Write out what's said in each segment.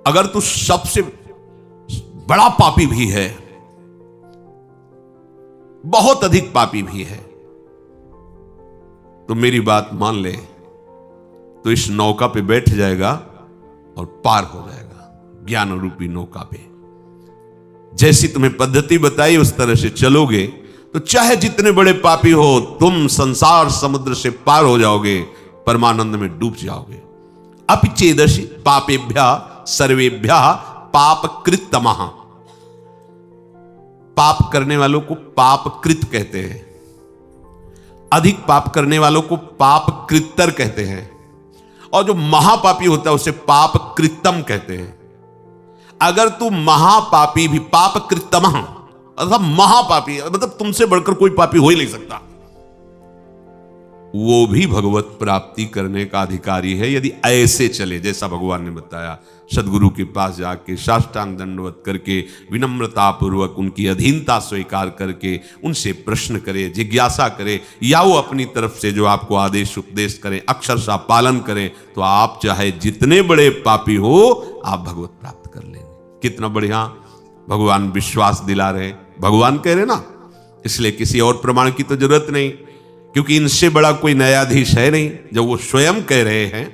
अगर तू सबसे बड़ा पापी भी है, बहुत अधिक पापी भी है, तो मेरी बात मान ले, तो इस नौका पे बैठ जाएगा और पार हो जाएगा, ज्ञान रूपी नौका पे। जैसी तुम्हें पद्धति बताई उस तरह से चलोगे तो चाहे जितने बड़े पापी हो, तुम संसार समुद्र से पार हो जाओगे, परमानंद में डूब जाओगे। अपिचेदशि पापेभ्यः सर्वेभ्यः पापकृतमः। पाप करने वालों को पापकृत कहते हैं, अधिक पाप करने वालों को पापकृतर कहते हैं, और जो महापापी होता है उसे पापकृतम कहते हैं। अगर तू महापापी भी, पापकृतमः अर्थात महापापी, मतलब तुमसे बढ़कर कोई पापी हो ही नहीं सकता, वो भी भगवत प्राप्ति करने का अधिकारी है यदि ऐसे चले जैसा भगवान ने बताया। सदगुरु के पास जाके साष्टांग दंडवत करके विनम्रता पूर्वक उनकी अधीनता स्वीकार करके उनसे प्रश्न करे, जिज्ञासा करे, या वो अपनी तरफ से जो आपको आदेश उपदेश करें अक्षरशः पालन करें, तो आप चाहे जितने बड़े पापी हो आप भगवत प्राप्त कर लेंगे। कितना बढ़िया भगवान विश्वास दिला रहे, भगवान कह रहे ना, इसलिए किसी और प्रमाण की तो जरूरत नहीं, क्योंकि इनसे बड़ा कोई न्यायाधीश है नहीं। जब वो स्वयं कह रहे हैं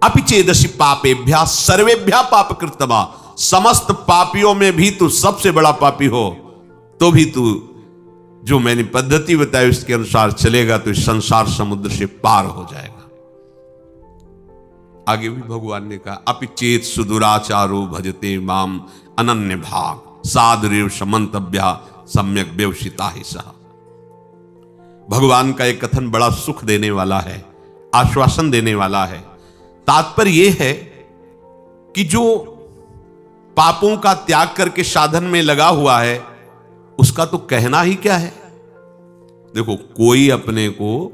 अपिचेदशि पापेभ्यः सर्वेभ्यः पापकृतमः, समस्त पापियों में भी तू सबसे बड़ा पापी हो, तो भी तू जो मैंने पद्धति बताई उसके अनुसार चलेगा तो इस संसार समुद्र से पार हो जाएगा। आगे भी भगवान ने कहा अपिचेत सुदुराचारो भजते माम अनन्य भाग साधुरेव समन्तव्यः सम्यक व्यवसिता ही सह। भगवान का एक कथन बड़ा सुख देने वाला है, आश्वासन देने वाला है। तात्पर्य यह है कि जो पापों का त्याग करके साधन में लगा हुआ है उसका तो कहना ही क्या है। देखो, कोई अपने को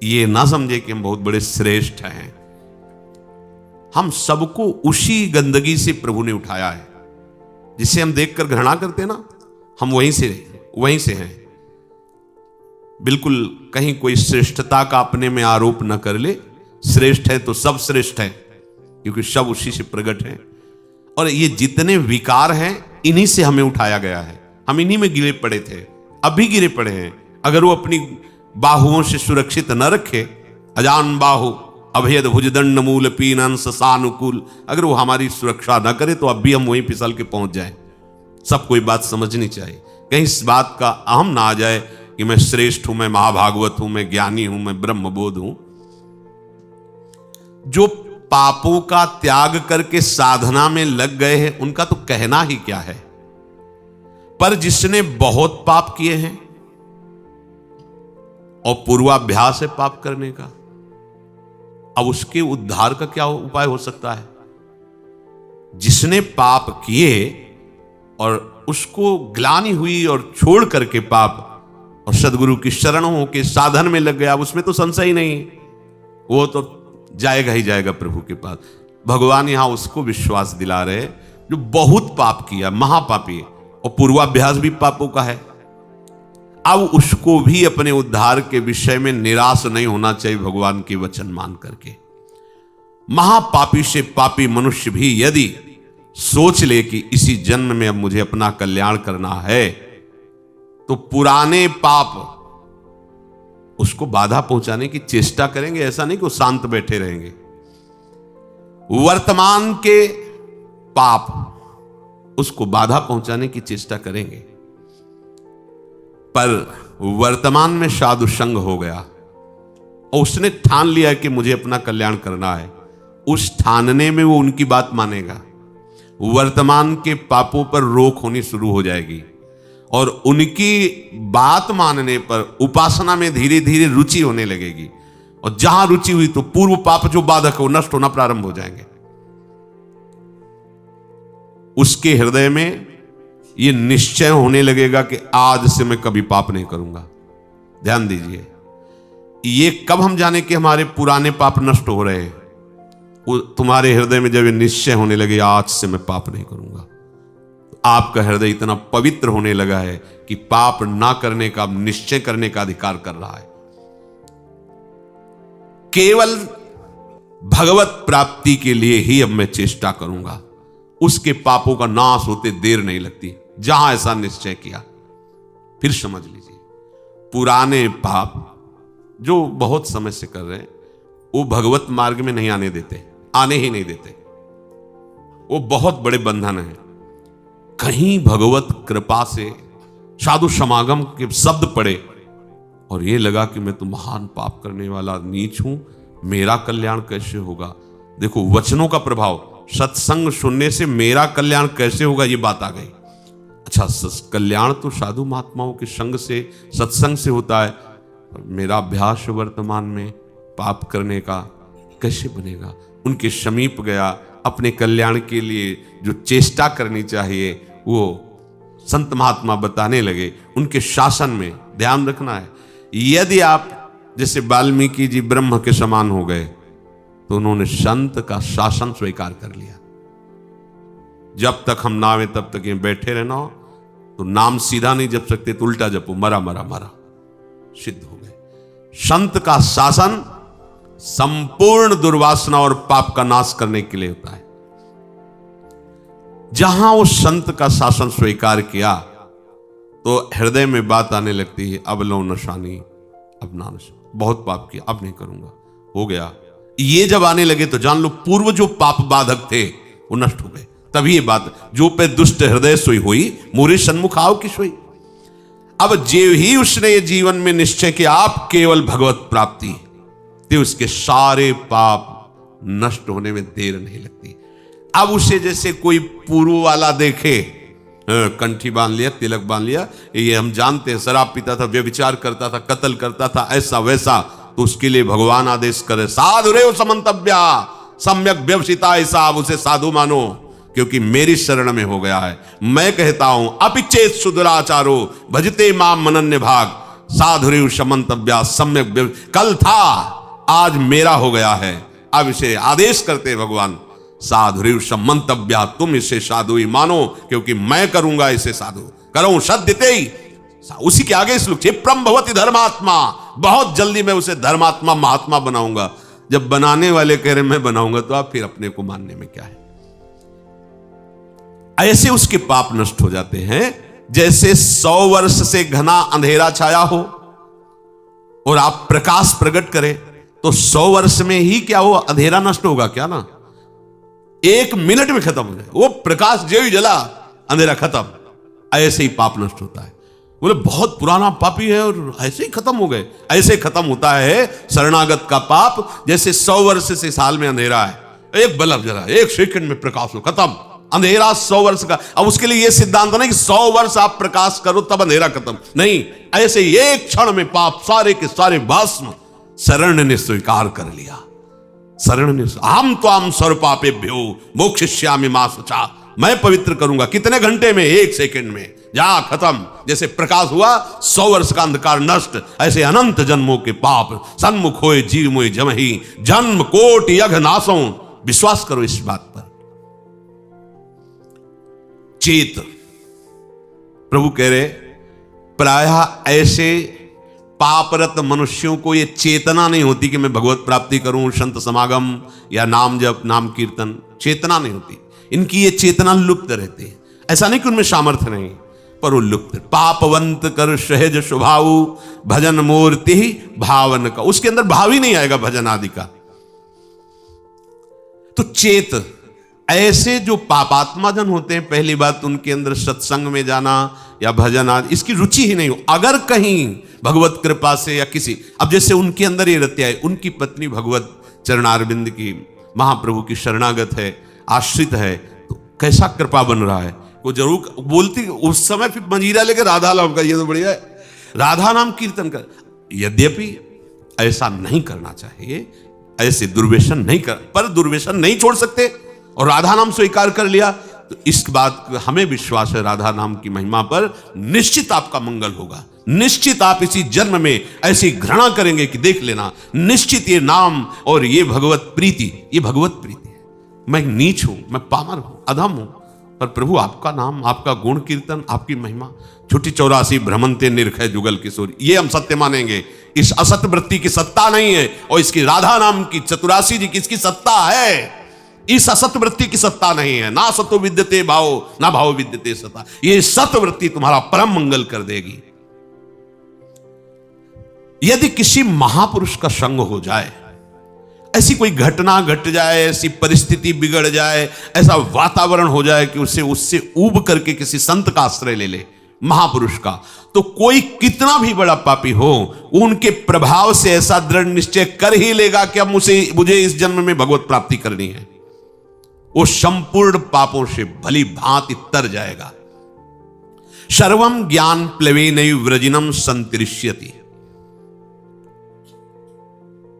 यह ना समझे कि हम बहुत बड़े श्रेष्ठ हैं। हम सबको उसी गंदगी से प्रभु ने उठाया है जिसे हम देखकर घृणा करते ना, हम वहीं से हैं। बिल्कुल कहीं कोई श्रेष्ठता का अपने में आरोप न कर ले। श्रेष्ठ है तो सब श्रेष्ठ है, क्योंकि सब उसी से प्रकट है। और ये जितने विकार हैं इन्हीं से हमें उठाया गया है। हम इन्हीं में गिरे पड़े थे, अब भी गिरे पड़े हैं। अगर वो अपनी बाहुओं से सुरक्षित न रखे, अजान बाहु अभेद भुजदंड मूल पीनन ससानुकूल, अगर वो हमारी सुरक्षा न करे तो अब भी हम वहीं फिसल के पहुंच जाएं। सबको ये बात समझनी चाहिए, कहीं इस बात का अहम ना आ जाए कि मैं श्रेष्ठ हूं, मैं महाभागवत हूं, मैं ज्ञानी हूं, मैं ब्रह्मबोध हूं। जो पापों का त्याग करके साधना में लग गए हैं उनका तो कहना ही क्या है। पर जिसने बहुत पाप किए हैं और पूर्वाभ्यास है पाप करने का, अब उसके उद्धार का क्या उपाय हो सकता है। जिसने पाप किए और उसको ग्लानि हुई और छोड़ करके पाप और सदगुरु की शरण हो के साधन में लग गया, उसमें तो संशय ही नहीं, वो तो जाएगा ही जाएगा प्रभु के पास। भगवान यहां उसको विश्वास दिला रहे जो बहुत पाप किया, महापापी, और पूर्वाभ्यास भी पापों का है। अब उसको भी अपने उद्धार के विषय में निराश नहीं होना चाहिए भगवान के वचन मान करके। महापापी से पापी मनुष्य भी यदि सोच ले कि इसी जन्म में अब मुझे अपना कल्याण करना है, तो पुराने पाप उसको बाधा पहुंचाने की चेष्टा करेंगे। ऐसा नहीं कि वो शांत बैठे रहेंगे। वर्तमान के पाप उसको बाधा पहुंचाने की चेष्टा करेंगे, पर वर्तमान में साधु संग हो गया और उसने ठान लिया कि मुझे अपना कल्याण करना है, उस ठानने में वो उनकी बात मानेगा। वर्तमान के पापों पर रोक होनी शुरू हो जाएगी और उनकी बात मानने पर उपासना में धीरे धीरे रुचि होने लगेगी, और जहां रुचि हुई तो पूर्व पाप जो बाधक हो नष्ट होना प्रारंभ हो जाएंगे। उसके हृदय में यह निश्चय होने लगेगा कि आज से मैं कभी पाप नहीं करूंगा। ध्यान दीजिए, ये कब हम जाने कि हमारे पुराने पाप नष्ट हो रहे हैं। तुम्हारे हृदय में जब ये निश्चय होने लगे आज से मैं पाप नहीं करूंगा, आपका हृदय इतना पवित्र होने लगा है कि पाप ना करने का, निश्चय करने का अधिकार कर रहा है। केवल भगवत प्राप्ति के लिए ही अब मैं चेष्टा करूंगा। उसके पापों का नाश होते देर नहीं लगती। जहां ऐसा निश्चय किया, फिर समझ लीजिए, पुराने पाप जो बहुत समय से कर रहे हैं, वो भगवत मार्ग में नहीं आने देते, आने ही नहीं देते। वो बहुत बड़े बंधन है। कहीं भगवत कृपा से साधु समागम के शब्द पड़े और ये लगा कि मैं तो महान पाप करने वाला नीच हूं, मेरा कल्याण कैसे होगा। देखो वचनों का प्रभाव, सत्संग सुनने से मेरा कल्याण कैसे होगा, ये बात आ गई। अच्छा, कल्याण तो साधु महात्माओं के संग से, सत्संग से होता है, मेरा अभ्यास वर्तमान में पाप करने का कैसे बनेगा। उनके समीप गया, अपने कल्याण के लिए जो चेष्टा करनी चाहिए वो संत महात्मा बताने लगे। उनके शासन में ध्यान रखना है। यदि आप जैसे वाल्मीकि जी ब्रह्म के समान हो गए तो उन्होंने संत का शासन स्वीकार कर लिया। जब तक हम ना आवे तब तक ये बैठे रहना, तो नाम सीधा नहीं जप सकते तो उल्टा जपो, मरा मरा मरा, सिद्ध हो गए। संत का शासन संपूर्ण दुर्वासना और पाप का नाश करने के लिए होता है। जहां उस संत का शासन स्वीकार किया तो हृदय में बात आने लगती है, अब लो नशानी, अब ना नशा, बहुत पाप किया, अब नहीं करूंगा, हो गया। ये जब आने लगे तो जान लो पूर्व जो पाप बाधक थे वो नष्ट हो गए। तभी ये बात, जो पे दुष्ट हृदय सोई हुई, मोरे सन्मुख आओ की सोई। अब जे ही उसने ये जीवन में निश्चय किया आप केवल भगवत प्राप्ति, तो उसके सारे पाप नष्ट होने में देर नहीं लगती। अब उसे जैसे कोई पूर्व वाला देखे, कंठी बांध लिया, तिलक बांध लिया, ये हम जानते हैं, शराब पीता था, व्यभिचार करता था, कत्ल करता था, ऐसा वैसा, तो उसके लिए भगवान आदेश करे, साधु रे समंतव्या सम्यक व्यवसिता, ऐसा आप उसे साधु मानो, क्योंकि मेरी शरण में हो गया है। मैं कहता हूं अपिचेत सुदुराचारो भजते माम मनन्य भाग, साधु रे समंतव्या सम्यक। कल था, आज मेरा हो गया है। अब इसे आदेश करते भगवान, साधु मंतव्या, तुम इसे साधु ही मानो, क्योंकि मैं करूंगा इसे साधु, करूं सद्यते ही। उसी के आगे श्लोक, क्षिप्रम भवति धर्मात्मा, बहुत जल्दी मैं उसे धर्मात्मा महात्मा बनाऊंगा। जब बनाने वाले कह रहे मैं बनाऊंगा, तो आप फिर अपने को मानने में क्या है। ऐसे उसके पाप नष्ट हो जाते हैं जैसे 100 वर्ष से घना अंधेरा छाया हो और आप प्रकाश प्रकट करें, तो 100 वर्ष में ही क्या वो अंधेरा नष्ट होगा क्या ना, 1 मिनट में खत्म हो जाए। वो प्रकाश जो ही जला, अंधेरा खत्म। ऐसे ही पाप नष्ट होता है। बोले बहुत पुराना पापी है और ऐसे ही खत्म हो गए। ऐसे खत्म होता है शरणागत का पाप, जैसे 100 वर्ष से साल में अंधेरा है, एक बल्ब जला, 1 सेकंड में प्रकाश हो, खत्म। अंधेरा 100 वर्ष का। अब उसके लिए यह सिद्धांत नहीं कि 100 वर्ष आप प्रकाश करो तब अंधेरा खत्म, नहीं। ऐसे एक क्षण में पाप सारे के सारे भस्म शरण ने स्वीकार कर लिया। शरण ने, हम तो हम सर्व पापेभ्यो मोक्षयिष्यामि मा शुचा, मैं पवित्र करूंगा। कितने घंटे में? 1 सेकंड में, जा खत्म। जैसे प्रकाश हुआ, 100 वर्ष का अंधकार नष्ट, ऐसे अनंत जन्मों के पाप सन्मुख होए जीव मोहि जमहि, जन्म कोटि यघ नासों। विश्वास करो इस बात पर। चेत, प्रभु कह रहे, प्रायः ऐसे पापरत मनुष्यों को ये चेतना नहीं होती कि मैं भगवत प्राप्ति करूं, संत समागम या नाम जप, नाम कीर्तन, चेतना नहीं होती इनकी। ये चेतना लुप्त रहती है। ऐसा नहीं कि उनमें सामर्थ्य नहीं, पर वो लुप्त। पापवंत कर सहज स्वभाव, भजन मूर्ति भावन का, उसके अंदर भाव ही नहीं आएगा भजन आदि का। तो चेत, ऐसे जो पापात्मा जन होते हैं, पहली बात उनके अंदर सत्संग में जाना या भजन आदि इसकी रुचि ही नहीं हो। अगर कहीं भगवत कृपा से या किसी, अब जैसे उनके अंदर ये रहते है, उनकी पत्नी भगवत चरणारविंद की, महाप्रभु की शरणागत है, आश्रित है, तो कैसा कृपा बन रहा है। वो जरूर बोलती उस समय, फिर मंजीरा लेकर राधा नाम का, ये तो बढ़िया है, राधा नाम कीर्तन कर। यद्यपि ऐसा नहीं करना चाहिए, ऐसे दुर्व्यसन नहीं कर, पर दुर्व्यसन नहीं छोड़ सकते और राधा नाम स्वीकार कर लिया, तो इस बात हमें विश्वास है राधा नाम की महिमा पर, निश्चित आपका मंगल होगा। निश्चित आप इसी जन्म में ऐसी घृणा करेंगे कि देख लेना, निश्चित ये नाम और ये भगवत प्रीति, ये भगवत प्रीति है। मैं नीच हूं, मैं पामर हूं, अधम हूं, पर प्रभु आपका नाम, आपका गुण कीर्तन, आपकी महिमा, छुट्टी 84 भ्रमंते निरखय जुगल किशोर, ये हम सत्य मानेंगे। इस असत वृत्ति की सत्ता नहीं है, और इसकी राधा नाम की 84 जी की इसकी सत्ता है। इस असत वृत्ति की सत्ता नहीं है। ना सतो विद्यते भाव, ना भाव विद्यते सता। ये सत वृत्ति तुम्हारा परम मंगल कर देगी। यदि किसी महापुरुष का संग हो जाए, ऐसी कोई घटना घट जाए, ऐसी परिस्थिति बिगड़ जाए, ऐसा वातावरण हो जाए कि उससे ऊब करके किसी संत का आश्रय ले ले, महापुरुष का, तो कोई कितना भी बड़ा पापी हो, उनके प्रभाव से ऐसा दृढ़ निश्चय कर ही लेगा कि अब मुझे इस जन्म में भगवत प्राप्ति करनी है। वो संपूर्ण पापों से भली भांति तर जाएगा। सर्वम ज्ञान प्लवेनैव व्रजिनम संतरिष्यति।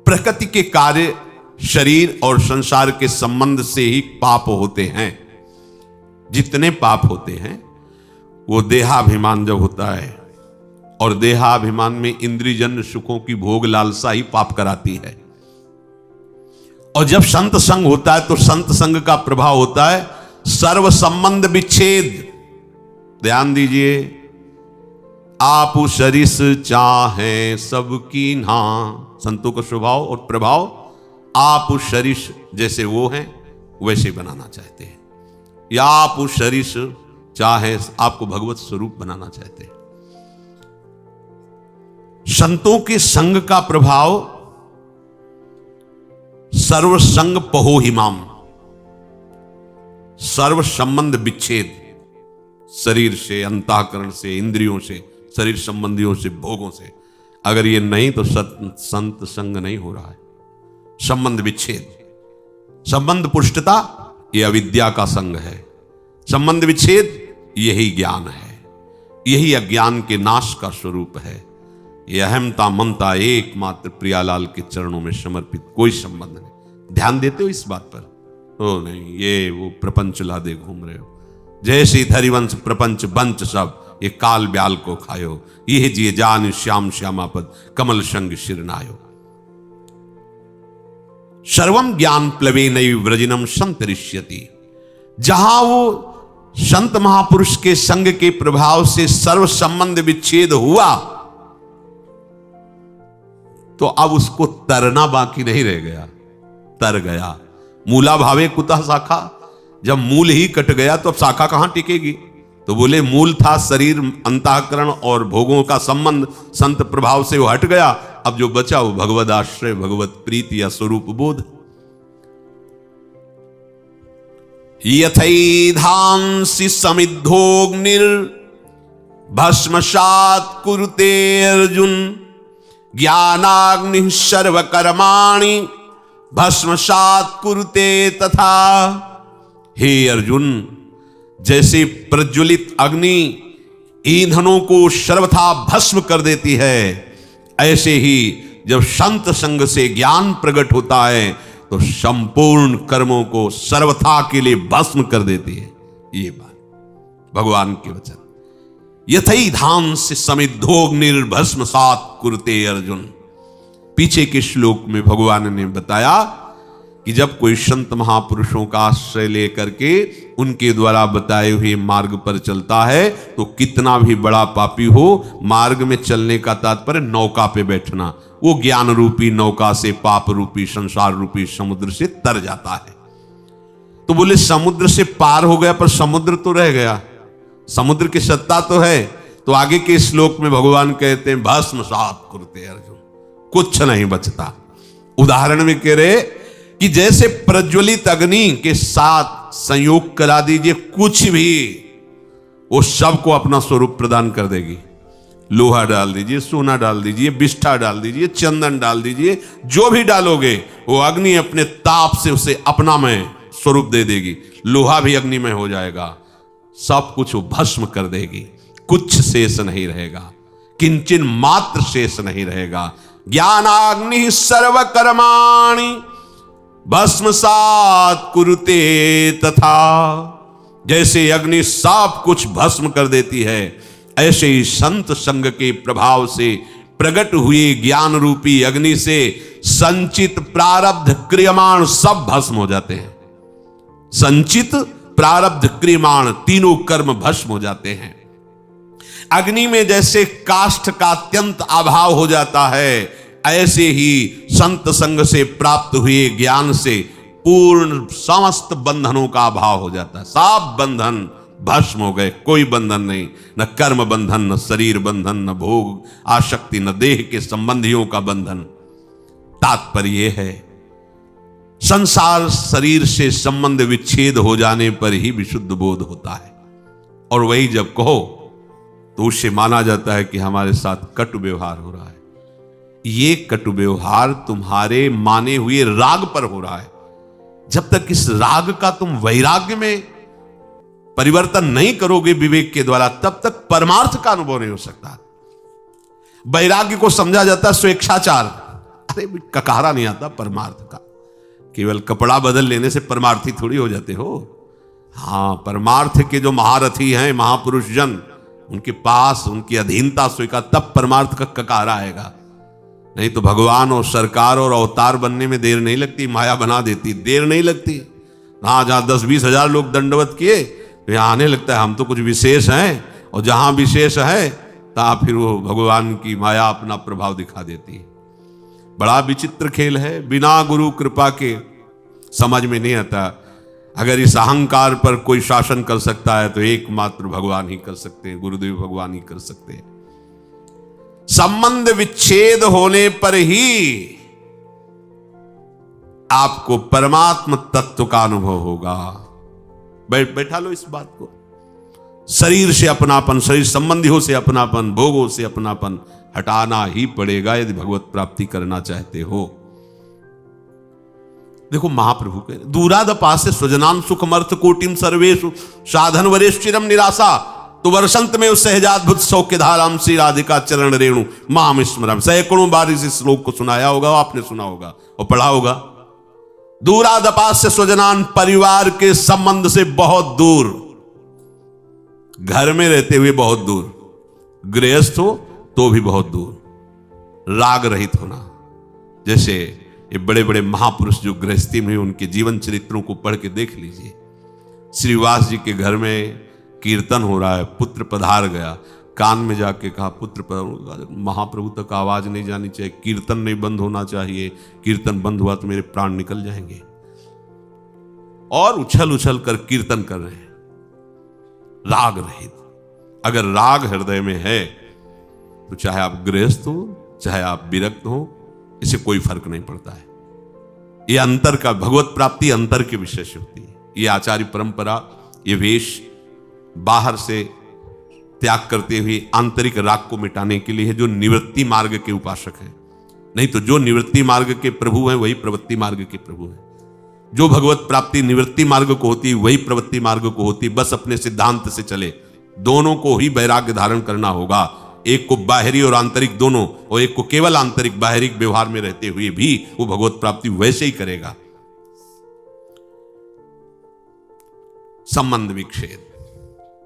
प्रकृति के कार्य, शरीर और संसार के संबंध से ही पाप होते हैं। जितने पाप होते हैं वो देहाभिमान जब होता है, और देहाभिमान में इंद्रियजन्य सुखों की भोग लालसा ही पाप कराती है। और जब संत संग होता है तो संत संग का प्रभाव होता है सर्व संबंध विच्छेद। ध्यान दीजिए, आप सरिस चाहे सबकी ना, संतों का स्वभाव और प्रभाव आप सरिस जैसे वो हैं वैसे बनाना चाहते हैं, या आप सरिस चाहे आपको भगवत स्वरूप बनाना चाहते हैं। संतों के संग का प्रभाव सर्व संग पहो हिमाम, सर्व संबंध विच्छेद, शरीर से, अंतःकरण से, इंद्रियों से, शरीर संबंधियों से, भोगों से। अगर ये नहीं तो संत संग नहीं हो रहा है। संबंध विच्छेद, संबंध पुष्टता ये अविद्या का संग है। संबंध विच्छेद यही ज्ञान है, यही अज्ञान के नाश का स्वरूप है। ये अहमता ममता एकमात्र प्रियालाल के चरणों में समर्पित, कोई संबंध नहीं। ध्यान देते हो इस बात पर? ओ नहीं, ये वो प्रपंच लादे घूम रहे हो। जैसे धरिवंश प्रपंच बंच सब ये काल ब्याल को खायो, ये जिए जान श्याम श्यामापद कमल संग शिरनायो। सर्वम ज्ञान प्लवेनैव व्रजिनम संतरिष्यति। जहां वो संत महापुरुष के संग के प्रभाव से सर्व संबंध विच्छेद हुआ, तो अब उसको तरना बाकी नहीं रह गया, तर गया। मूला भावे कुतः शाखा, जब मूल ही कट गया तो अब शाखा कहां टिकेगी? तो बोले मूल था शरीर, अंतःकरण और भोगों का संबंध, संत प्रभाव से वो हट गया। अब जो बचा वो भगवद आश्रय, भगवत प्रीति या स्वरूप बोध। यथैधांसि समिद्धोग्निर भस्मसात् कुरुते अर्जुन, ज्ञानाग्नि सर्वकर्माणि भस्मसात् कुरुते तथा। हे अर्जुन, जैसे प्रज्वलित अग्नि ईंधनों को सर्वथा भस्म कर देती है, ऐसे ही जब संत संग से ज्ञान प्रकट होता है तो संपूर्ण कर्मों को सर्वथा के लिए भस्म कर देती है। ये बात भगवान के वचन। यथैधांसि समिद्धोग्निर्भस्मसात् कुरुते अर्जुन। पीछे के श्लोक में भगवान ने बताया कि जब कोई संत महापुरुषों का आश्रय लेकर के उनके द्वारा बताए हुए मार्ग पर चलता है तो कितना भी बड़ा पापी हो, मार्ग में चलने का तात्पर्य नौका पे बैठना, वो ज्ञान रूपी नौका से पाप रूपी संसार रूपी समुद्र से तर जाता है। तो बोले समुद्र से पार हो गया, पर समुद्र तो रह गया, समुद्र की सत्ता तो है। तो आगे के श्लोक में भगवान कहते हैं भस्मसात् कुरुते अर्जुन, कुछ नहीं बचता। उदाहरण में कह रहे कि जैसे प्रज्वलित अग्नि के साथ संयोग करा दीजिए, कुछ भी वो सबको अपना स्वरूप प्रदान कर देगी। लोहा डाल दीजिए, सोना डाल दीजिए, बिष्ठा डाल दीजिए, चंदन डाल दीजिए, जो भी डालोगे वो अग्नि अपने ताप से उसे अपना में स्वरूप दे देगी। लोहा भी अग्निमय हो जाएगा, सब कुछ वो भस्म कर देगी, कुछ शेष नहीं रहेगा, किंचन मात्र शेष नहीं रहेगा। ज्ञानाग्नि सर्वकर्माणि भस्मसात् कुरुते तथा। जैसे अग्नि सब कुछ भस्म कर देती है, ऐसे ही संत संग के प्रभाव से प्रकट हुए ज्ञान रूपी अग्नि से संचित प्रारब्ध क्रियमाण सब भस्म हो जाते हैं। संचित प्रारब्ध क्रियमाण तीनों कर्म भस्म हो जाते हैं। अग्नि में जैसे काष्ठ का अत्यंत अभाव हो जाता है, ऐसे ही संत संग से प्राप्त हुए ज्ञान से पूर्ण समस्त बंधनों का अभाव हो जाता है। सब बंधन भस्म हो गए, कोई बंधन नहीं, न कर्म बंधन, न शरीर बंधन, न भोग आसक्ति, न देह के संबंधियों का बंधन। तात्पर्य है संसार शरीर से संबंध विच्छेद हो जाने पर ही विशुद्ध बोध होता है। और वही जब कहो तो उससे माना जाता है कि हमारे साथ कटु व्यवहार हो रहा है। ये कटु व्यवहार तुम्हारे माने हुए राग पर हो रहा है। जब तक इस राग का तुम वैराग्य में परिवर्तन नहीं करोगे विवेक के द्वारा, तब तक परमार्थ का अनुभव नहीं हो सकता। वैराग्य को समझा जाता है स्वेच्छाचार। अरे ककारा नहीं आता परमार्थ का। केवल कपड़ा बदल लेने से परमार्थी थोड़ी हो जाते हो। हाँ, परमार्थ के जो महारथी हैं, महापुरुष जन, उनके पास उनकी अधीनता स्वीकार, तब परमार्थ का ककारा आएगा। नहीं तो भगवान और सरकार और अवतार बनने में देर नहीं लगती, माया बना देती, देर नहीं लगती। हाँ, जहां 10-20 हजार लोग दंडवत किए तो यहां आने लगता है हम तो कुछ विशेष हैं, और जहां विशेष है तहां फिर वो भगवान की माया अपना प्रभाव दिखा देती है। बड़ा विचित्र खेल है, बिना गुरु कृपा के समझ में नहीं आता। अगर इस अहंकार पर कोई शासन कर सकता है तो एकमात्र भगवान ही कर सकते हैं, गुरुदेव भगवान ही कर सकते हैं। संबंध विच्छेद होने पर ही आपको परमात्म तत्व का अनुभव होगा। बैठा लो इस बात को। शरीर से अपनापन, शरीर संबंधियों से अपनापन, भोगों से अपनापन हटाना ही पड़ेगा यदि भगवत प्राप्ति करना चाहते हो। देखो महाप्रभु के दूरादपास्य स्वजनान सुखमर्थ कोटिम सर्वेषु साधन वरेश्चिरम निराशा तो वर्षंत में उस सहजाद्भुत सौख्य धाराम श्री राधिका चरण रेणु माम स्मरम। सैकड़ों बार इस श्लोक को सुनाया होगा, आपने सुना होगा और पढ़ा होगा। दूरादपास्य स्वजनान, परिवार के संबंध से बहुत दूर, घर में रहते हुए बहुत दूर, गृहस्थ हो तो भी बहुत दूर, राग रहित होना। जैसे ये बड़े बड़े महापुरुष जो गृहस्थी में, उनके जीवन चरित्रों को पढ़ के देख लीजिए। श्रीवास जी के घर में कीर्तन हो रहा है, पुत्र पधार गया, कान में जाके कहा पुत्र पधार। महाप्रभु तक आवाज नहीं जानी चाहिए, कीर्तन नहीं बंद होना चाहिए, कीर्तन बंद हुआ तो मेरे प्राण निकल जाएंगे। और उछल उछल कर कीर्तन कर रहे हैं, राग रहित। अगर राग हृदय में है तो चाहे आप गृहस्थ हो, चाहे आप विरक्त हो, इसे कोई फर्क नहीं पड़ता है। ये अंतर का, भगवत प्राप्ति अंतर के विषय से होती है। ये आचार्य परंपरा, ये वेश बाहर से त्याग करते हुए आंतरिक राग को मिटाने के लिए है, जो निवृत्ति मार्ग के उपासक हैं। नहीं तो जो निवृत्ति मार्ग के प्रभु हैं वही प्रवृत्ति मार्ग के प्रभु हैं। जो भगवत प्राप्ति निवृत्ति मार्ग को होती वही प्रवृत्ति मार्ग को होती। बस अपने सिद्धांत से चले, दोनों को ही वैराग्य धारण करना होगा। एक को बाहरी और आंतरिक दोनों, और एक को केवल आंतरिक बाहरी व्यवहार में रहते हुए भी वो भगवत प्राप्ति वैसे ही करेगा। संबंध विच्छेद,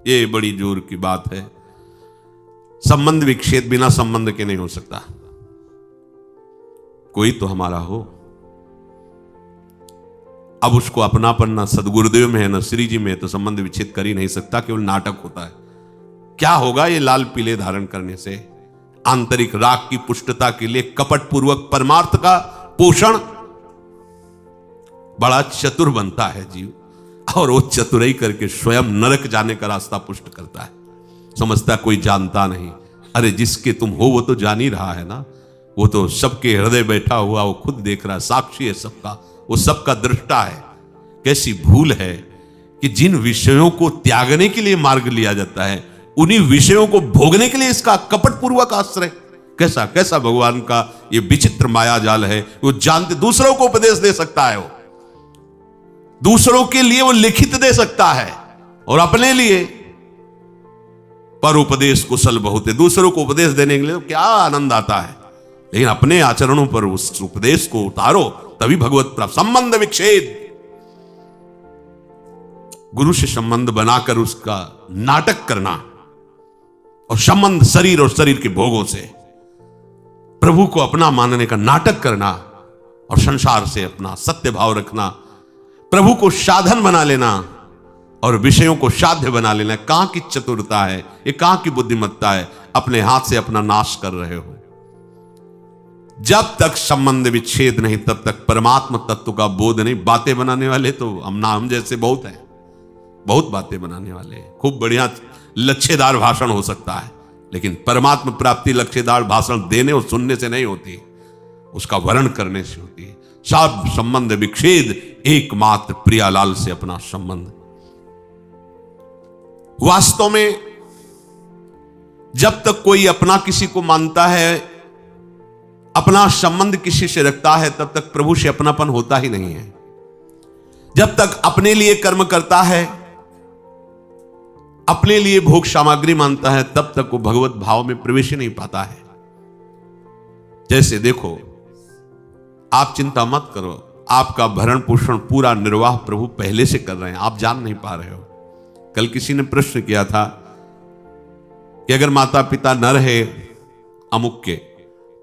ये बड़ी जोर की बात है। संबंध विच्छेद बिना संबंध के नहीं हो सकता। कोई तो हमारा हो, अब उसको अपनापन ना सदगुरुदेव में है ना श्री जी में है, तो संबंध विच्छेद कर ही नहीं सकता, केवल नाटक होता है। क्या होगा ये लाल पीले धारण करने से? आंतरिक राग की पुष्टता के लिए कपट पूर्वक परमार्थ का पोषण, बड़ा चतुर बनता है जीव, और वो चतुराई करके स्वयं नरक जाने का रास्ता पुष्ट करता है। समझता कोई जानता नहीं। अरे जिसके तुम हो वो तो जान ही रहा है ना, वो तो सबके हृदय बैठा हुआ, वो खुद देख रहा है, साक्षी है सबका, वो सबका दृष्टा है। कैसी भूल है कि जिन विषयों को त्यागने के लिए मार्ग लिया जाता है, उन्हीं विषयों को भोगने के लिए इसका कपटपूर्वक आश्रय। कैसा कैसा भगवान का ये विचित्र माया जाल है। वो जानते, दूसरों को उपदेश दे सकता है, वो दूसरों के लिए वो लिखित दे सकता है, और अपने लिए पर उपदेश कुशल बहुत है। दूसरों को उपदेश देने के लिए क्या आनंद आता है, लेकिन अपने आचरणों पर उस उपदेश को उतारो, तभी भगवत प्राप्त। संबंध विच्छेद, गुरु से संबंध बनाकर उसका नाटक करना, और संबंध शरीर और शरीर के भोगों से प्रभु को अपना मानने का नाटक करना, और संसार से अपना सत्य भाव रखना, प्रभु को साधन बना लेना, और विषयों को साध्य बना लेना, कहां की चतुरता है, ये कहां की बुद्धिमत्ता है। अपने हाथ से अपना नाश कर रहे हो। जब तक संबंध विच्छेद नहीं तब तक परमात्मा तत्व का बोध नहीं। बातें बनाने वाले तो हम जैसे बहुत हैं, बहुत बातें बनाने वाले हैं। खूब बढ़िया लच्छेदार भाषण हो सकता है, लेकिन परमात्मा प्राप्ति लच्छेदार भाषण देने और सुनने से नहीं होती, उसका वर्ण करने से होती है। सब संबंध विच्छेद, एकमात्र प्रियालाल से अपना संबंध। वास्तव में जब तक कोई अपना किसी को मानता है, अपना संबंध किसी से रखता है, तब तक प्रभु से अपनापन होता ही नहीं है। जब तक अपने लिए कर्म करता है, अपने लिए भोग सामग्री मानता है, तब तक वो भगवत भाव में प्रवेश ही नहीं पाता है। जैसे देखो, आप चिंता मत करो, आपका भरण पोषण पूरा निर्वाह प्रभु पहले से कर रहे हैं, आप जान नहीं पा रहे हो। कल किसी ने प्रश्न किया था कि अगर माता पिता न रहे अमुक के,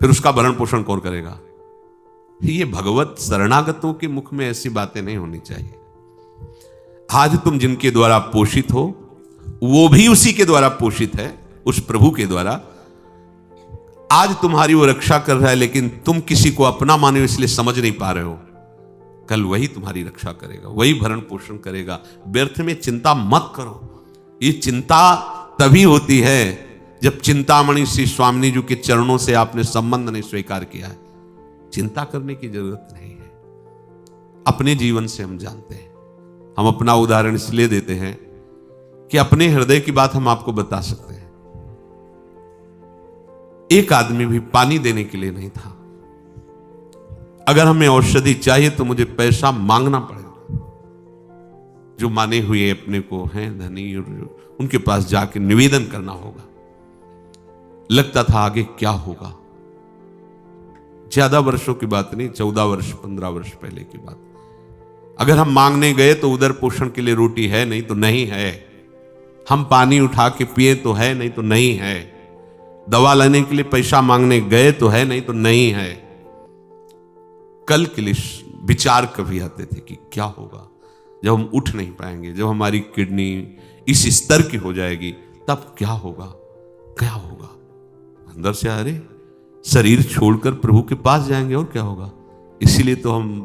फिर उसका भरण पोषण कौन करेगा? ये भगवत शरणागतों के मुख में ऐसी बातें नहीं होनी चाहिए। आज तुम जिनके द्वारा पोषित हो, वो भी उसी के द्वारा पोषित है, उस प्रभु के द्वारा। आज तुम्हारी वो रक्षा कर रहा है, लेकिन तुम किसी को अपना माने हो इसलिए समझ नहीं पा रहे हो। कल वही तुम्हारी रक्षा करेगा, वही भरण पोषण करेगा। व्यर्थ में चिंता मत करो। ये चिंता तभी होती है जब चिंतामणि श्री स्वामिनी जी के चरणों से आपने संबंध नहीं स्वीकार किया है। चिंता करने की जरूरत नहीं है। अपने जीवन से हम जानते हैं। हम अपना उदाहरण इसलिए देते हैं कि अपने हृदय की बात हम आपको बता सकते हैं। एक आदमी भी पानी देने के लिए नहीं था। अगर हमें औषधि चाहिए तो मुझे पैसा मांगना पड़ेगा। जो माने हुए अपने को हैं धनी, और उनके पास जाके निवेदन करना होगा। लगता था आगे क्या होगा। ज्यादा वर्षों की बात नहीं, 14 वर्ष 15 वर्ष पहले की बात। अगर हम मांगने गए तो उधर पोषण के लिए रोटी है, नहीं तो नहीं है। हम पानी उठा के पिए तो है, नहीं तो नहीं है। दवा लेने के लिए पैसा मांगने गए तो है, नहीं तो नहीं है। कल के लिए विचार कभी आते थे कि क्या होगा जब हम उठ नहीं पाएंगे, जब हमारी किडनी इस स्तर की हो जाएगी, तब क्या होगा, क्या होगा। अंदर से अरे शरीर छोड़कर प्रभु के पास जाएंगे और क्या होगा। इसीलिए तो हम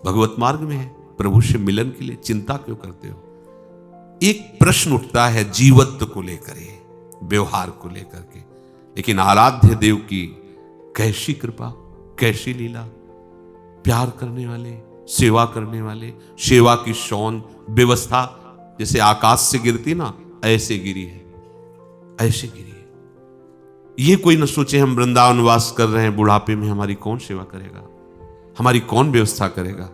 भगवत मार्ग में हैं, प्रभु से मिलन के लिए। चिंता क्यों करते हो? एक प्रश्न उठता है जीवत्व को लेकर, व्यवहार को लेकर के। लेकिन आराध्य देव की कैसी कृपा, कैसी लीला। प्यार करने वाले, सेवा करने वाले, सेवा की शौन व्यवस्था जैसे आकाश से गिरती ना, ऐसे गिरी है, ऐसे गिरी है। ये कोई न सोचे हम वृंदावन वास कर रहे हैं, बुढ़ापे में हमारी कौन सेवा करेगा, हमारी कौन व्यवस्था करेगा।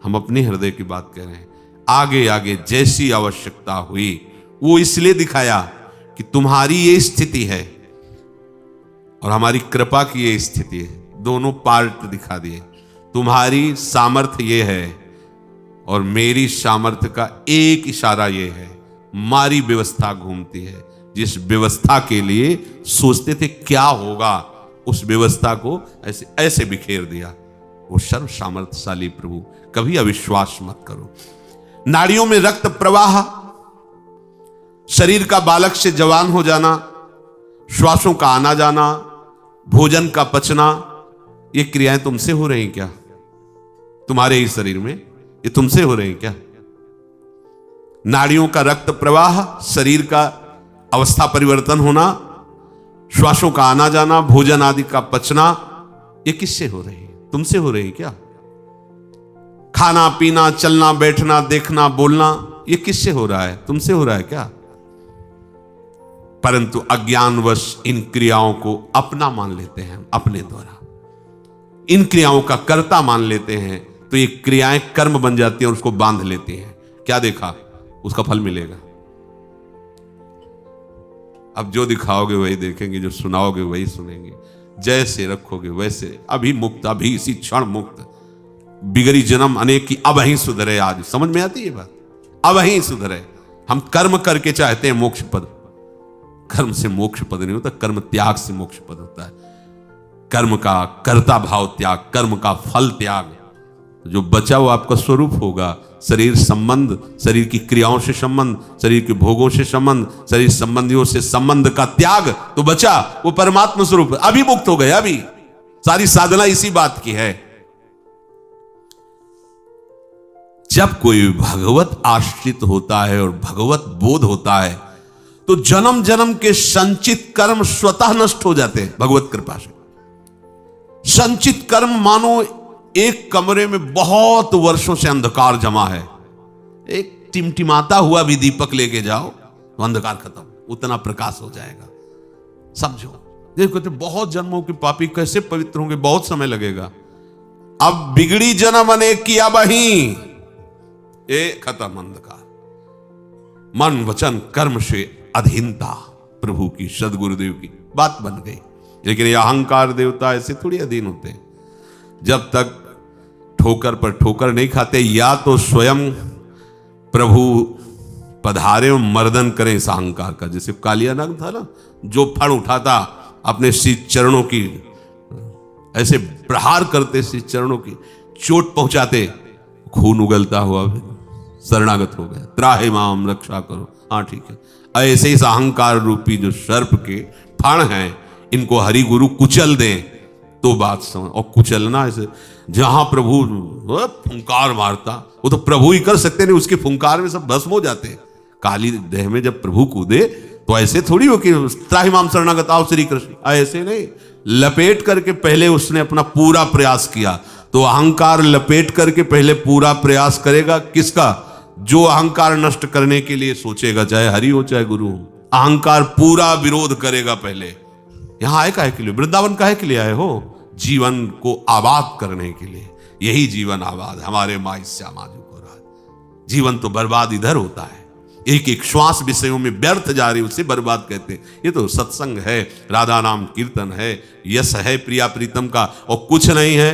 हम अपने हृदय की बात कह रहे हैं। आगे आगे जैसी आवश्यकता हुई, वो इसलिए दिखाया कि तुम्हारी ये स्थिति है और हमारी कृपा की ये स्थिति है। दोनों पार्ट दिखा दिए। तुम्हारी सामर्थ्य ये है और मेरी सामर्थ्य का एक इशारा ये है। हमारी व्यवस्था घूमती है। जिस व्यवस्था के लिए सोचते थे क्या होगा, उस व्यवस्था को ऐसे ऐसे बिखेर दिया। वो सर्व सामर्थ्यशाली प्रभु। कभी अविश्वास मत करो। नाड़ियों में रक्त प्रवाह, शरीर का बालक से जवान हो जाना, श्वासों का आना जाना, भोजन का पचना, ये क्रियाएं तुमसे हो रही क्या? तुम्हारे ही शरीर में ये तुमसे हो रही क्या? नाड़ियों का रक्त प्रवाह, शरीर का अवस्था परिवर्तन होना, श्वासों का आना जाना, भोजन आदि का पचना, ये किससे हो रही है? तुमसे हो रही क्या? खाना पीना, चलना बैठना, देखना बोलना, ये किससे हो रहा है? तुमसे हो रहा है क्या? परंतु अज्ञानवश इन क्रियाओं को अपना मान लेते हैं। अपने द्वारा इन क्रियाओं का कर्ता मान लेते हैं, तो ये क्रियाएं कर्म बन जाती हैं और उसको बांध लेती हैं। क्या देखा, उसका फल मिलेगा। अब जो दिखाओगे वही देखेंगे, जो सुनाओगे वही सुनेंगे, जैसे रखोगे वैसे। अभी मुक्त, अभी इसी क्षण मुक्त। बिगड़ी जन्म अनेक की, अब ही सुधरे। आज समझ में आती है बात, अब ही सुधरे। हम कर्म करके चाहते हैं मोक्ष पद। कर्म से मोक्ष पद नहीं होता, कर्म त्याग से मोक्ष पद होता है। कर्म का कर्ता भाव त्याग, कर्म का फल त्याग, जो बचा वो आपका स्वरूप होगा। शरीर संबंध, शरीर की क्रियाओं से संबंध, शरीर के भोगों से संबंध, शरीर संबंधियों से संबंध का त्याग, तो बचा वो परमात्मा स्वरूप। अभी मुक्त हो गए। अभी सारी साधना इसी बात की है। जब कोई भगवत आश्रित होता है और भगवत बोध होता है तो जन्म जन्म के संचित कर्म स्वतः नष्ट हो जाते हैं भगवत कृपा से। संचित कर्म मानो एक कमरे में बहुत वर्षों से अंधकार जमा है, एक टिमटिमाता हुआ भी दीपक लेके जाओ तो अंधकार खत्म, उतना प्रकाश हो जाएगा। समझो, देखो तो बहुत जन्मों के पापी कैसे पवित्र होंगे, बहुत समय लगेगा। अब बिगड़ी जन्म अनेक किया बही, ये खत्म अंधकार। मन वचन कर्म से अधीनता प्रभु की, सदगुरुदेव की बात बन गई। लेकिन ये अहंकार देवता ऐसे थोड़ी अधीन होते हैं। जब तक ठोकर पर ठोकर नहीं खाते, या तो स्वयं प्रभु पधारे और मर्दन करें इस अहंकार का। जैसे कालिया नाग था ना, जो फण उठाता अपने श्री चरणों की, ऐसे प्रहार करते श्री चरणों की, चोट पहुंचाते, खून उगलता हुआ शरणागत हो गया। त्राहि माम रक्षा करो। हाँ ठीक है, ऐसे इस अहंकार रूपी जो सर्प के फण हैं, इनको हरि गुरु कुचल दें तो बात समझ। और कुचलना ऐसे, जहां प्रभु फुंकार मारता, वो तो प्रभु ही कर सकते नहीं, उसके फुंकार में सब भस्म हो जाते। काली देह में जब प्रभु कूदे तो ऐसे थोड़ी हो कि त्राहि माम शरणागत आओ श्री कृष्ण, ऐसे नहीं। लपेट करके पहले उसने अपना पूरा प्रयास किया। तो अहंकार लपेट करके पहले पूरा प्रयास करेगा किसका? जो अहंकार नष्ट करने के लिए सोचेगा, चाहे हरि हो चाहे गुरु हो, अहंकार पूरा विरोध करेगा पहले। यहां आए काहे के लिए? वृंदावन काहे के लिए आए हो? जीवन को आबाद करने के लिए। यही जीवन आबाद हमारे माई श्यामाजू को राज। जीवन तो बर्बाद इधर होता है, एक एक श्वास विषयों में व्यर्थ जा रही, उसे बर्बाद कहते हैं। ये तो सत्संग है, राधा नाम कीर्तन है, यश है प्रिया प्रीतम का, और कुछ नहीं है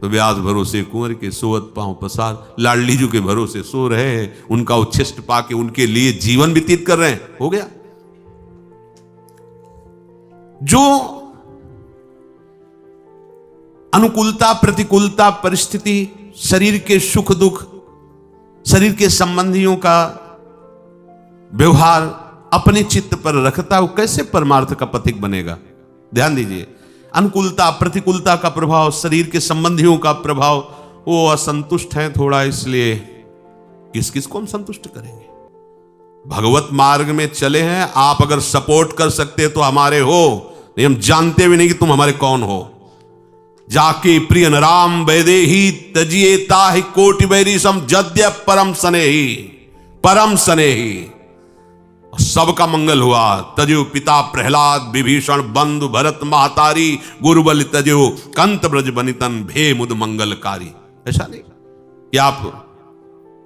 तो व्यास भरोसे कुंवर के सोवत पांव पसार। लाडली जी के भरोसे सो रहे हैं, उनका उच्छिष्ट पाके उनके लिए जीवन व्यतीत कर रहे हैं, हो गया। जो अनुकूलता प्रतिकूलता परिस्थिति, शरीर के सुख दुख, शरीर के संबंधियों का व्यवहार अपने चित्त पर रखता है, वो कैसे परमार्थ का पथिक बनेगा? ध्यान दीजिए, अनुकूलता प्रतिकूलता का प्रभाव, शरीर के संबंधियों का प्रभाव, वो असंतुष्ट हैं थोड़ा, इसलिए किस किस को हम संतुष्ट करेंगे? भगवत मार्ग में चले हैं, आप अगर सपोर्ट कर सकते तो हमारे हो, नहीं हम जानते भी नहीं कि तुम हमारे कौन हो। जाके प्रिय राम वैदेही तजिए ताहि कोटि बैरी सम जद्य परम स्नेही, परम स्नेही। सबका मंगल हुआ। तजो पिता प्रहलाद विभीषण बंधु भरत महतारी, गुरुबल तजो कंत ब्रज बनितन भे मुद मंगलकारी। ऐसा नहीं कि आप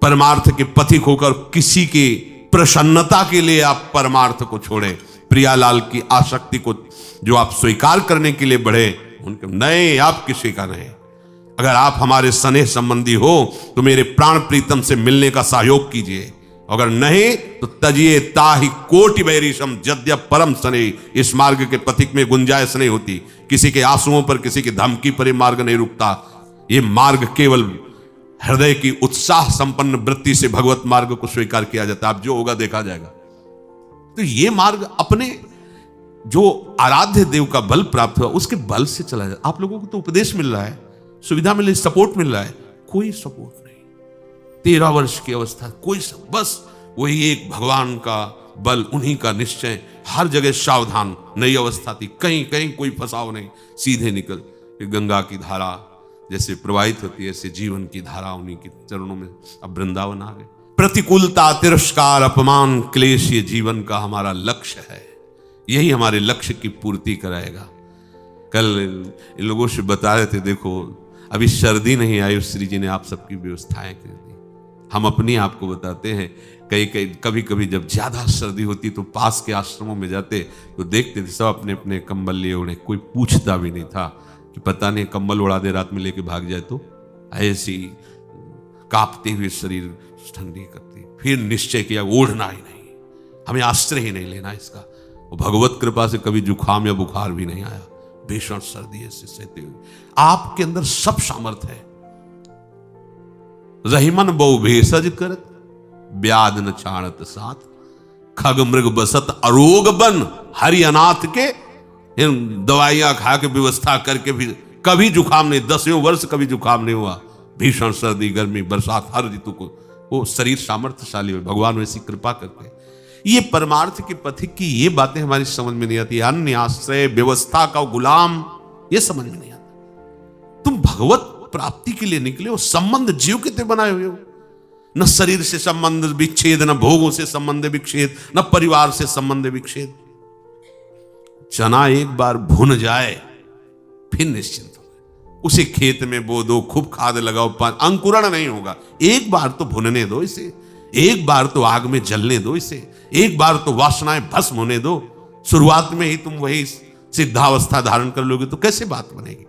परमार्थ के पथिक होकर किसी के प्रसन्नता के लिए आप परमार्थ को छोड़ें, प्रियालाल की आसक्ति को जो आप स्वीकार करने के लिए बढ़े, उनके नहीं, आप किसी का नहीं। अगर आप हमारे स्नेह संबंधी हो तो मेरे प्राण प्रीतम से मिलने का सहयोग कीजिए, अगर नहीं तो तजिए ताहि कोटि बैरिशम जद्य परम स्नेह। इस मार्ग के पथिक में गुंजाइश नहीं होती, किसी के आंसुओं पर, किसी की धमकी पर ये मार्ग नहीं रुकता। ये मार्ग केवल हृदय की उत्साह संपन्न वृत्ति से भगवत मार्ग को स्वीकार किया जाता है। अब जो होगा देखा जाएगा। तो ये मार्ग अपने जो आराध्य देव का बल प्राप्त हुआ, उसके बल से चला जाता। आप लोगों को तो उपदेश मिल रहा है, सुविधा मिल रही, सपोर्ट मिल रहा है, कोई सपोर्ट नहीं। 13 वर्ष की अवस्था, कोई बस वही एक भगवान का बल, उन्हीं का निश्चय, हर जगह सावधान। नई अवस्था थी, कहीं कहीं कोई फंसाव नहीं, सीधे निकल। गंगा की धारा जैसे प्रवाहित होती है, ऐसे जीवन की धारा उन्हीं के चरणों में। अब वृंदावन आ गए। प्रतिकूलता, तिरस्कार, अपमान, क्लेश, ये जीवन का हमारा लक्ष्य है। यही हमारे लक्ष्य की पूर्ति कराएगा। कल इन लोगों से बता रहे थे, देखो अभी सर्दी नहीं आई, श्री जी ने आप सबकी व्यवस्थाएं कर दी। हम अपनी आपको बताते हैं, कभी कभी जब ज्यादा सर्दी होती तो पास के आश्रमों में जाते तो देखते थे सब अपने अपने कंबल लिए उड़े, कोई पूछता भी नहीं था कि पता नहीं कंबल उड़ा दे रात में लेके भाग जाए तो। ऐसी कांपते हुए शरीर ठंडी करती, फिर निश्चय किया ओढ़ना ही नहीं, हमें आश्रय ही नहीं लेना इसका। और भगवत कृपा से कभी जुखाम या बुखार भी नहीं आया। भीषण सर्दी ऐसे सहते हुए आपके अंदर सब सामर्थ्य है, रहीमन बहु भेषज करत, ब्याध न चाणत साथ, खग मृग बसत अरोग बन, हरि अनाथ के इन दवाइयां खा के व्यवस्था करके भी कभी जुकाम नहीं, 10वें वर्ष कभी जुकाम नहीं हुआ। भीषण सर्दी गर्मी बरसात हर ऋतु को वो शरीर सामर्थ्यशाली है, भगवान वैसी कृपा करते हैं। ये परमार्थ के पथिक की ये बातें हमारी समझ में नहीं आती। अन्य आश्रय व्यवस्था का गुलाम, ये समझ में नहीं आता। तुम भगवत प्राप्ति के लिए निकले हो, संबंध जीव के ते बनाए हुए हो। न शरीर से संबंध विच्छेद, न भोगों से संबंध विच्छेद, न परिवार से संबंध विच्छेद। चना एक बार भुन जाए फिर निश्चिंत हो, उसे खेत में बो दो, खूब खाद लगाओ, अंकुरण नहीं होगा। एक बार तो भुनने दो इसे, एक बार तो आग में जलने दो इसे, एक बार तो वासनाएं भस्म होने दो। शुरुआत में ही तुम वही सिद्धावस्था धारण कर लोगे तो कैसे बात बनेगी।